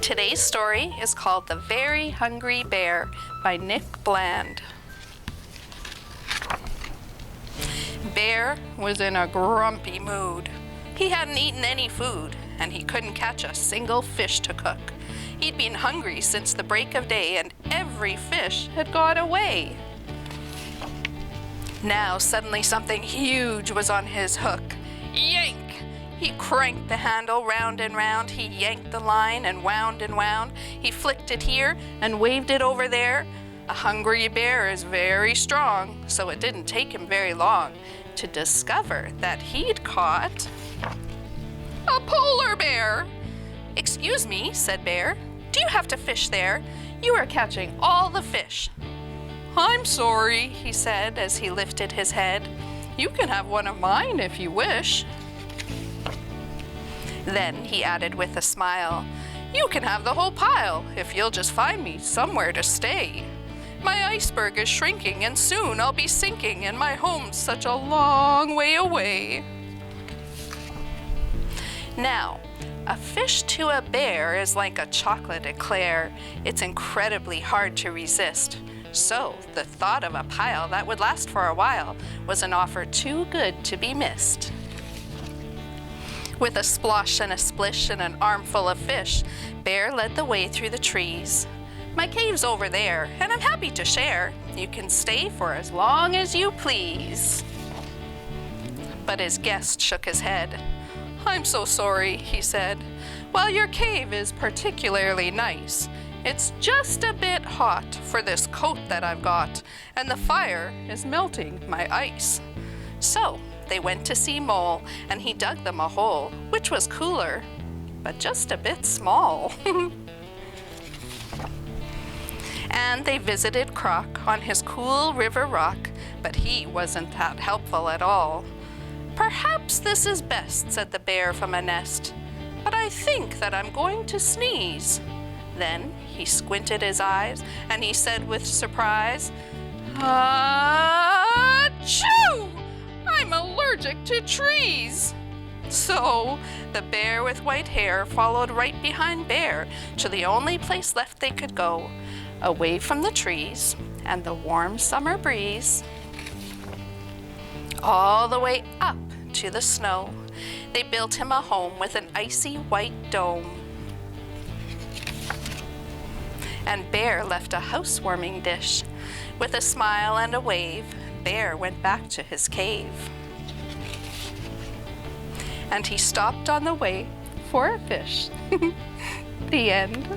Today's story is called The Very Hungry Bear by Nick Bland. Bear was in a grumpy mood. He hadn't eaten any food, and he couldn't catch a single fish to cook. He'd been hungry since the break of day, and every fish had gone away. Now suddenly something huge was on his hook. Yank! He cranked the handle round and round. He yanked the line and wound and wound. He flicked it here and waved it over there. A hungry bear is very strong, so it didn't take him very long to discover that he'd caught a polar bear. "Excuse me," said Bear. "Do you have to fish there? You are catching all the fish." "I'm sorry," he said as he lifted his head. "You can have one of mine if you wish." Then he added with a smile, "You can have the whole pile if you'll just find me somewhere to stay. My iceberg is shrinking and soon I'll be sinking and my home's such a long way away." Now, a fish to a bear is like a chocolate eclair. It's incredibly hard to resist. So the thought of a pile that would last for a while was an offer too good to be missed. With a splosh and a splish and an armful of fish, Bear led the way through the trees. "My cave's over there, and I'm happy to share. You can stay for as long as you please." But his guest shook his head. "I'm so sorry," he said. "While your cave is particularly nice, it's just a bit hot for this coat that I've got, and the fire is melting my ice." So they went to see Mole, and he dug them a hole, which was cooler, but just a bit small. And they visited Croc on his cool river rock, but he wasn't that helpful at all. "Perhaps this is best," said the bear from a nest, "but I think that I'm going to sneeze." Then he squinted his eyes, and he said with surprise, "Achoo! I'm allergic to trees." So the bear with white hair followed right behind Bear to the only place left they could go, away from the trees and the warm summer breeze, all the way up to the snow. They built him a home with an icy white dome. And Bear left a housewarming dish. With a smile and a wave, Bear went back to his cave. And he stopped on the way for a fish. The end.